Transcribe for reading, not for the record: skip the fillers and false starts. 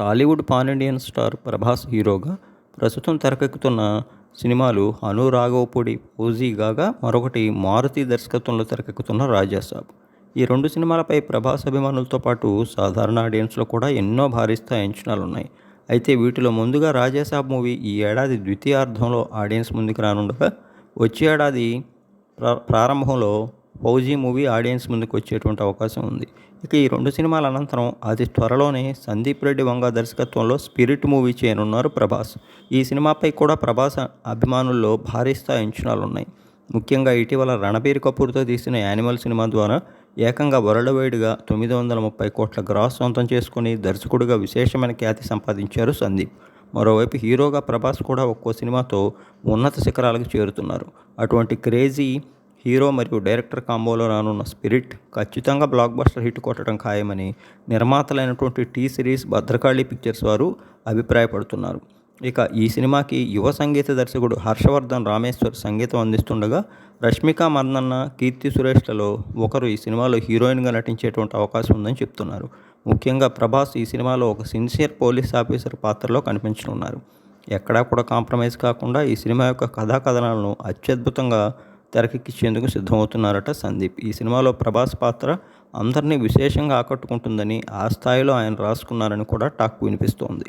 Tollywood pan Indian star Prabhas హీరోగా ప్రస్తుతం తెరకెక్కుతున్న సినిమాలు అను రాఘవపూడి ఫౌజీగాగా మరొకటి మారుతి దర్శకత్వంలో తెరకెక్కుతున్న రాజాసాబ్. ఈ రెండు సినిమాలపై ప్రభాస్ అభిమానులతో పాటు సాధారణ ఆడియన్స్లో కూడా ఎన్నో భారీ స్థాయి అంచనాలున్నాయి. అయితే వీటిలో ముందుగా రాజాసాబ్ మూవీ ఈ ఏడాది ద్వితీయార్ధంలో ఆడియన్స్ ముందుకు రానుండగా, వచ్చే ఏడాది ప్రారంభంలో ఫౌజీ మూవీ ఆడియన్స్ ముందుకు వచ్చేటువంటి అవకాశం ఉంది. ఇక ఈ రెండు సినిమాల అనంతరం అతి త్వరలోనే సందీప్ రెడ్డి వంగ దర్శకత్వంలో స్పిరిట్ మూవీ చేయనున్నారు ప్రభాస్. ఈ సినిమాపై కూడా ప్రభాస్ అభిమానుల్లో భారీ స్థాయి అంచనాలున్నాయి. ముఖ్యంగా ఇటీవల రణబీర్ కపూర్తో తీసిన యానిమల్ సినిమా ద్వారా ఏకంగా వరల్డ్ వైడ్గా 930 కోట్ల గ్రాస్ సొంతం చేసుకుని దర్శకుడిగా విశేషమైన ఖ్యాతి సంపాదించారు సందీప్. మరోవైపు హీరోగా ప్రభాస్ కూడా ఒక్కో సినిమాతో ఉన్నత శిఖరాలకు చేరుతున్నారు. అటువంటి క్రేజీ హీరో మరియు డైరెక్టర్ కాంబోలో రానున్న స్పిరిట్ ఖచ్చితంగా బ్లాక్ బస్టర్ హిట్ కొట్టడం ఖాయమని నిర్మాతలైనటువంటి టీ సిరీస్ భద్రకాళి పిక్చర్స్ వారు అభిప్రాయపడుతున్నారు. ఇక ఈ సినిమాకి యువ సంగీత దర్శకుడు హర్షవర్ధన్ రామేశ్వర్ సంగీతం అందిస్తుండగా, రష్మిక మందన్న, కీర్తి సురేష్లలో ఒకరు ఈ సినిమాలో హీరోయిన్గా నటించేటువంటి అవకాశం ఉందని చెప్తున్నారు. ముఖ్యంగా ప్రభాస్ ఈ సినిమాలో ఒక సిన్సియర్ పోలీస్ ఆఫీసర్ పాత్రలో కనిపించనున్నారు. ఎక్కడా కూడా కాంప్రమైజ్ కాకుండా ఈ సినిమా యొక్క కథాకథనాలను అత్యద్భుతంగా తెరకెక్కించేందుకు సిద్ధమవుతున్నారట సందీప్. ఈ సినిమాలో ప్రభాస్ పాత్ర అందరినీ విశేషంగా ఆకట్టుకుంటుందని, ఆ స్థాయిలో ఆయన రాసుకున్నారని కూడా టాక్ వినిపిస్తోంది.